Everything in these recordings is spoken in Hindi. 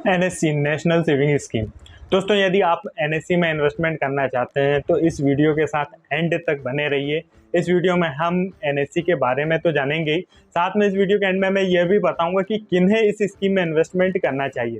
NSC national saving scheme. दोस्तों, यदि आप एनएससी में इन्वेस्टमेंट करना चाहते हैं तो इस वीडियो के साथ एंड तक बने रहिए। इस वीडियो में हम एनएससी के बारे में तो जानेंगे ही, साथ में इस वीडियो के एंड में मैं यह भी बताऊंगा कि किन्हें इस स्कीम में इन्वेस्टमेंट करना चाहिए।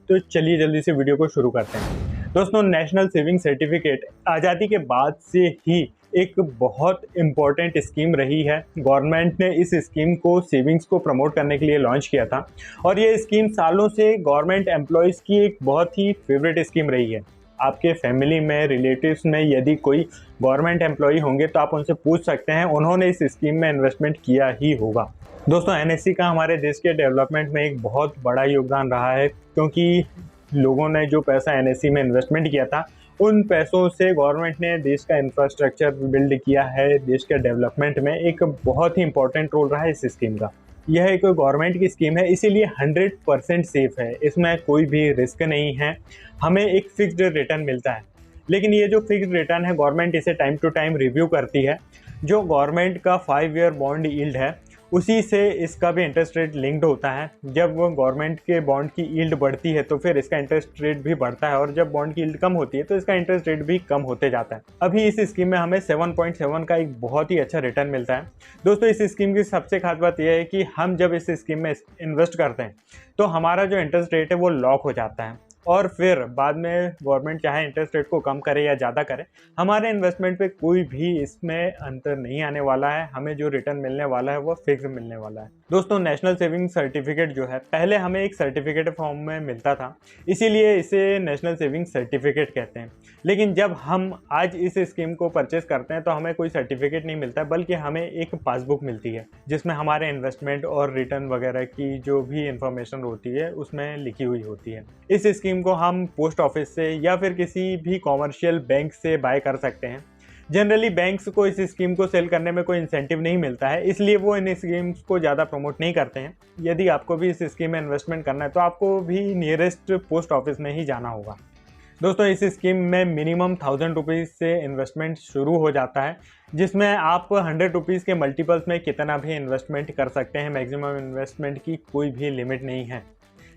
तो चलिए जल्दी से वीडियो को शुरू करते हैं। दोस्तों, नेशनल सेविंग सर्टिफिकेट आज़ादी के बाद से ही एक बहुत इम्पॉर्टेंट स्कीम रही है। गवर्नमेंट ने इस स्कीम को सेविंग्स को प्रमोट करने के लिए लॉन्च किया था और ये स्कीम सालों से गवर्नमेंट एम्प्लॉयज़ की एक बहुत ही फेवरेट स्कीम रही है। आपके फैमिली में, रिलेटिव्स में यदि कोई गवर्नमेंट एम्प्लॉय होंगे तो आप उनसे पूछ सकते हैं, उन्होंने इस स्कीम में इन्वेस्टमेंट किया ही होगा। दोस्तों, एनएससी का हमारे देश के डेवलपमेंट में एक बहुत बड़ा योगदान रहा है, क्योंकि लोगों ने जो पैसा एनएससी में इन्वेस्टमेंट किया था उन पैसों से गवर्नमेंट ने देश का इंफ्रास्ट्रक्चर बिल्ड किया है। देश के डेवलपमेंट में एक बहुत ही इंपॉर्टेंट रोल रहा है इस स्कीम का। यह एक गवर्नमेंट की स्कीम है, इसीलिए 100% सेफ है। इसमें कोई भी रिस्क नहीं है। हमें एक फिक्स्ड रिटर्न मिलता है, लेकिन ये जो फिक्स्ड रिटर्न है गवर्नमेंट इसे टाइम टू टाइम रिव्यू करती है। जो गवर्नमेंट का 5 ईयर बॉन्ड यील्ड है उसी से इसका भी इंटरेस्ट रेट लिंक्ड होता है। जब गवर्नमेंट के बॉन्ड की यील्ड बढ़ती है तो फिर इसका इंटरेस्ट रेट भी बढ़ता है, और जब बॉन्ड की यील्ड कम होती है तो इसका इंटरेस्ट रेट भी कम होते जाता है। अभी इस स्कीम में हमें 7.7 का एक बहुत ही अच्छा रिटर्न मिलता है। दोस्तों, इस स्कीम की सबसे खास बात यह है कि हम जब इस स्कीम में इन्वेस्ट करते हैं तो हमारा जो इंटरेस्ट रेट है वो लॉक हो जाता है, और फिर बाद में गवर्नमेंट चाहे इंटरेस्ट रेट को कम करे या ज़्यादा करे, हमारे इन्वेस्टमेंट पे कोई भी इसमें अंतर नहीं आने वाला है। हमें जो रिटर्न मिलने वाला है वो फिक्स मिलने वाला है। दोस्तों, नेशनल सेविंग सर्टिफिकेट जो है पहले हमें एक सर्टिफिकेट फॉर्म में मिलता था, इसीलिए इसे नेशनल सेविंग सर्टिफिकेट कहते हैं। लेकिन जब हम आज इस स्कीम को परचेस करते हैं तो हमें कोई सर्टिफिकेट नहीं मिलता, बल्कि हमें एक पासबुक मिलती है जिसमें हमारे इन्वेस्टमेंट और रिटर्न वगैरह की जो भी इंफॉर्मेशन होती है उसमें लिखी हुई होती है। इस स्कीम को हम पोस्ट ऑफिस से या फिर किसी भी कॉमर्शियल बैंक से बाय कर सकते हैं। जनरली बैंक्स को इस स्कीम को सेल करने में कोई इंसेंटिव नहीं मिलता है, इसलिए वो इन स्कीम्स को ज़्यादा प्रमोट नहीं करते हैं। यदि आपको भी इस स्कीम में इन्वेस्टमेंट करना है तो आपको भी नियरेस्ट पोस्ट ऑफिस में ही जाना होगा। दोस्तों, इस स्कीम में मिनिमम 1000 रुपीज़ से इन्वेस्टमेंट शुरू हो जाता है, जिसमें आप 100 रुपीज़ के मल्टीपल्स में कितना भी इन्वेस्टमेंट कर सकते हैं। मैक्सिमम इन्वेस्टमेंट की कोई भी लिमिट नहीं है।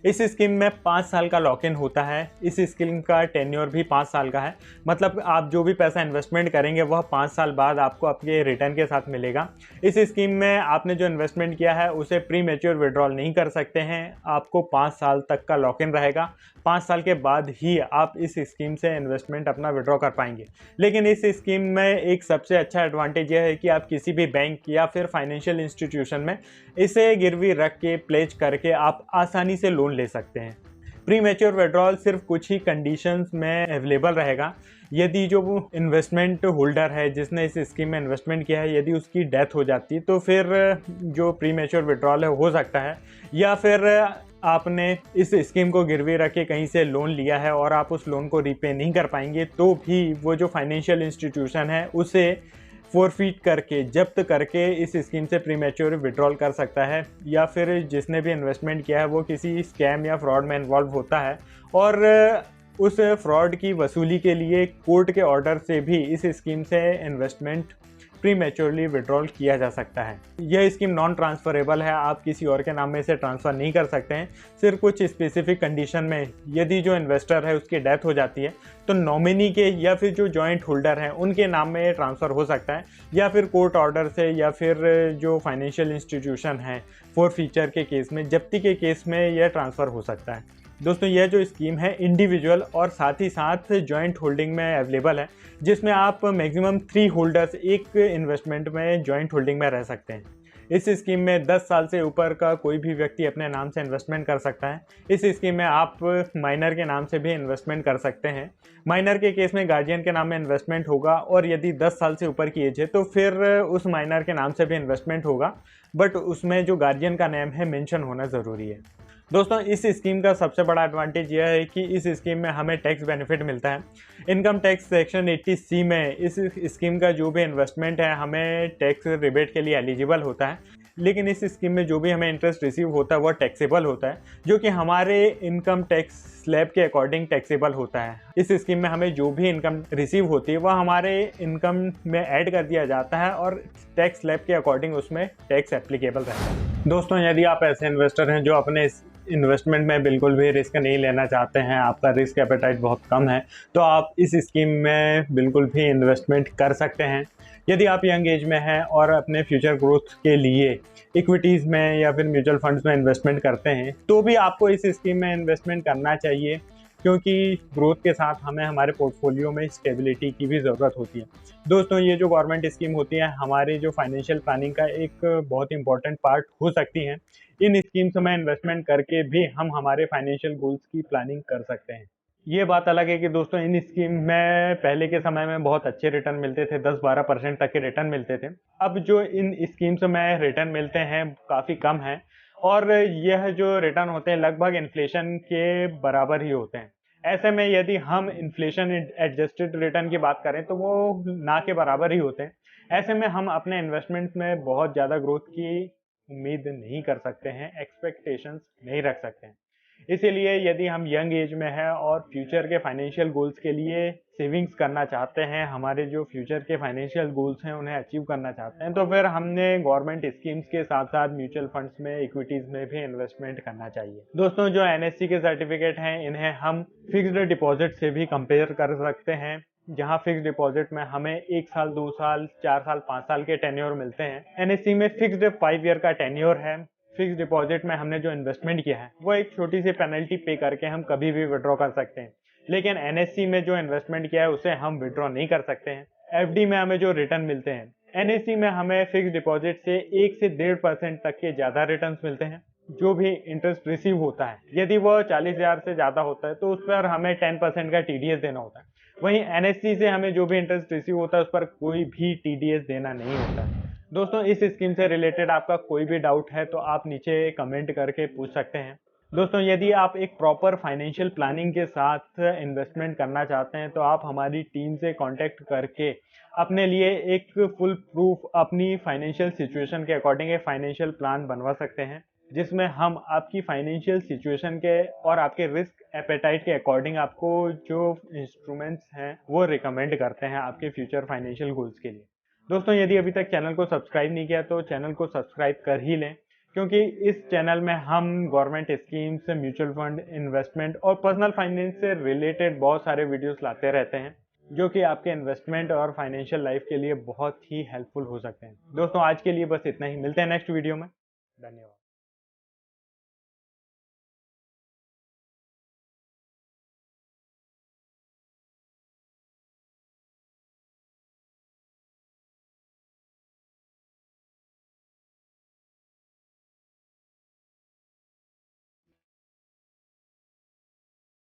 इस स्कीम में 5 साल का लॉक इन होता है। इस स्कीम का टेन्योर भी 5 साल का है, मतलब आप जो भी पैसा इन्वेस्टमेंट करेंगे वह 5 साल बाद आपको आपके रिटर्न के साथ मिलेगा। इस स्कीम में आपने जो इन्वेस्टमेंट किया है उसे प्री मैच्योर विड्रॉल नहीं कर सकते हैं। आपको 5 साल तक का लॉक इन रहेगा। 5 साल के बाद ही आप इस स्कीम से इन्वेस्टमेंट अपना विड्रॉ कर पाएंगे। लेकिन इस स्कीम में एक सबसे अच्छा एडवांटेज यह है कि आप किसी भी बैंक या फिर फाइनेंशियल इंस्टीट्यूशन में इसे गिरवी रख के प्लेज करके आप आसानी से लोन ले सकते हैं। प्री मैच्योर विड्रॉल सिर्फ कुछ ही कंडीशंस में अवेलेबल रहेगा। यदि जो इन्वेस्टमेंट होल्डर है जिसने इस स्कीम में इन्वेस्टमेंट किया है, यदि उसकी डेथ हो जाती है तो फिर जो प्री मैच्योर विड्रॉल है हो सकता है, या फिर आपने इस स्कीम को गिरवी रख के कहीं से लोन लिया है और आप उस लोन को रीपे नहीं कर पाएंगे तो भी वो जो फाइनेंशियल इंस्टीट्यूशन है उसे फोरफीट करके, जब्त करके इस स्कीम से प्रीमैच्योर विड्रॉल कर सकता है। या फिर जिसने भी इन्वेस्टमेंट किया है वो किसी स्कैम या फ्रॉड में इन्वॉल्व होता है और उस फ्रॉड की वसूली के लिए कोर्ट के ऑर्डर से भी इस स्कीम से इन्वेस्टमेंट प्रीमैच्योरली विड्रॉल किया जा सकता है। यह स्कीम नॉन ट्रांसफरेबल है, आप किसी और के नाम में इसे ट्रांसफ़र नहीं कर सकते हैं। सिर्फ कुछ स्पेसिफिक कंडीशन में यदि जो इन्वेस्टर है उसकी डेथ हो जाती है तो नॉमिनी के या फिर जो जॉइंट होल्डर हैं उनके नाम में ये ट्रांसफ़र हो सकता है, या फिर कोर्ट ऑर्डर से, या फिर जो फाइनेंशियल इंस्टीट्यूशन है फॉरफीचर के केस में, जब्ती के केस में यह ट्रांसफ़र हो सकता है। दोस्तों, यह जो स्कीम है इंडिविजुअल और साथ ही साथ जॉइंट होल्डिंग में अवेलेबल है, जिसमें आप मैक्सिमम 3 होल्डर्स एक इन्वेस्टमेंट में जॉइंट होल्डिंग में रह सकते हैं। इस स्कीम में 10 साल से ऊपर का कोई भी व्यक्ति अपने नाम से इन्वेस्टमेंट कर सकता है। इस स्कीम में आप माइनर के नाम से भी इन्वेस्टमेंट कर सकते हैं। माइनर के केस में गार्जियन के नाम में इन्वेस्टमेंट होगा, और यदि 10 साल से ऊपर की एज है तो फिर उस माइनर के नाम से भी इन्वेस्टमेंट होगा, बट उसमें जो गार्जियन का नेम है मेंशन होना ज़रूरी है। दोस्तों, इस स्कीम का सबसे बड़ा एडवांटेज यह है कि इस स्कीम में हमें टैक्स बेनिफिट मिलता है। इनकम टैक्स सेक्शन 80C में इस स्कीम का जो भी इन्वेस्टमेंट है हमें टैक्स रिबेट के लिए एलिजिबल होता है। लेकिन इस स्कीम में जो भी हमें इंटरेस्ट रिसीव होता है वह टैक्सेबल होता है, जो कि हमारे इनकम टैक्स स्लैब के अकॉर्डिंग टैक्सेबल होता है। इस स्कीम में हमें जो भी इनकम रिसीव होती है वह हमारे इनकम में ऐड कर दिया जाता है और टैक्स स्लैब के अकॉर्डिंग उसमें टैक्स एप्लीकेबल रहता है। दोस्तों, यदि आप ऐसे इन्वेस्टर हैं जो अपने इन्वेस्टमेंट में बिल्कुल भी रिस्क नहीं लेना चाहते हैं, आपका रिस्क एपेटाइट बहुत कम है, तो आप इस स्कीम में बिल्कुल भी इन्वेस्टमेंट कर सकते हैं। यदि आप यंग एज में हैं और अपने फ्यूचर ग्रोथ के लिए इक्विटीज़ में या फिर म्यूचुअल फंड्स में इन्वेस्टमेंट करते हैं, तो भी आपको इस स्कीम में इन्वेस्टमेंट करना चाहिए, क्योंकि ग्रोथ के साथ हमें हमारे पोर्टफोलियो में स्टेबिलिटी की भी ज़रूरत होती है। दोस्तों, ये जो गवर्नमेंट स्कीम होती है हमारी जो फाइनेंशियल प्लानिंग का एक बहुत इंपॉर्टेंट पार्ट हो सकती हैं। इन स्कीम्स में इन्वेस्टमेंट करके भी हम हमारे फाइनेंशियल गोल्स की प्लानिंग कर सकते हैं। ये बात अलग है कि दोस्तों इन स्कीम में पहले के समय में बहुत अच्छे रिटर्न मिलते थे, 10-12% तक के रिटर्न मिलते थे। अब जो इन स्कीम्स में रिटर्न मिलते हैं काफ़ी कम है और यह जो रिटर्न होते हैं लगभग इन्फ्लेशन के बराबर ही होते हैं। ऐसे में यदि हम इन्फ्लेशन एडजस्टेड रिटर्न की बात करें तो वो ना के बराबर ही होते हैं। ऐसे में हम अपने इन्वेस्टमेंट में बहुत ज़्यादा ग्रोथ की उम्मीद नहीं कर सकते हैं, एक्सपेक्टेशंस नहीं रख सकते हैं। इसीलिए यदि हम यंग एज में हैं और फ्यूचर के फाइनेंशियल गोल्स के लिए सेविंग्स करना चाहते हैं, हमारे जो फ्यूचर के फाइनेंशियल गोल्स हैं उन्हें अचीव करना चाहते हैं, तो फिर हमने गवर्नमेंट स्कीम्स के साथ साथ म्यूचुअल फंड्स में, इक्विटीज़ में भी इन्वेस्टमेंट करना चाहिए। दोस्तों, जो एनएससी के सर्टिफिकेट हैं इन्हें हम फिक्स्ड डिपॉजिट से भी कंपेयर कर सकते हैं, जहां फिक्स्ड डिपॉजिट में हमें 1 साल, 2 साल, 4 साल, 5 साल के टेन्योर मिलते हैं। एनएससी में फिक्स्ड 5 ईयर का टेन्योर है। फिक्स्ड डिपॉजिट में हमने जो इन्वेस्टमेंट किया है वो एक छोटी सी पेनल्टी पे करके हम कभी भी विड्रॉ कर सकते हैं, लेकिन एनएससी में जो इन्वेस्टमेंट किया है उसे हम विड्रॉ नहीं कर सकते हैं। एफडी में हमें जो रिटर्न मिलते हैं, एनएससी में हमें फिक्स्ड डिपॉजिट से 1 से 1.5% तक के ज़्यादा रिटर्न मिलते हैं। जो भी इंटरेस्ट रिसीव होता है, यदि वो 40,000 से ज़्यादा होता है तो उस पर हमें 10% का टीडीएस देना होता है। वहीं एनएससी से हमें जो भी इंटरेस्ट रिसीव होता है उस पर कोई भी टीडीएस देना नहीं होता है। दोस्तों, इस स्कीम से रिलेटेड आपका कोई भी डाउट है तो आप नीचे कमेंट करके पूछ सकते हैं। दोस्तों, यदि आप एक प्रॉपर फाइनेंशियल प्लानिंग के साथ इन्वेस्टमेंट करना चाहते हैं तो आप हमारी टीम से कांटेक्ट करके अपने लिए एक फुल प्रूफ अपनी फाइनेंशियल सिचुएशन के अकॉर्डिंग एक फाइनेंशियल प्लान बनवा सकते हैं, जिसमें हम आपकी फाइनेंशियल सिचुएशन के और आपके रिस्क एपेटाइट के अकॉर्डिंग आपको जो इंस्ट्रूमेंट्स हैं वो रिकमेंड करते हैं आपके फ्यूचर फाइनेंशियल गोल्स के लिए। दोस्तों, यदि अभी तक चैनल को सब्सक्राइब नहीं किया तो चैनल को सब्सक्राइब कर ही लें, क्योंकि इस चैनल में हम government schemes, mutual fund, investment और पर्सनल फाइनेंस से रिलेटेड बहुत सारे वीडियोस लाते रहते हैं, जो कि आपके इन्वेस्टमेंट और फाइनेंशियल लाइफ के लिए बहुत ही हेल्पफुल हो सकते हैं। दोस्तों, आज के लिए बस इतना ही। मिलते हैं नेक्स्ट वीडियो में। धन्यवाद।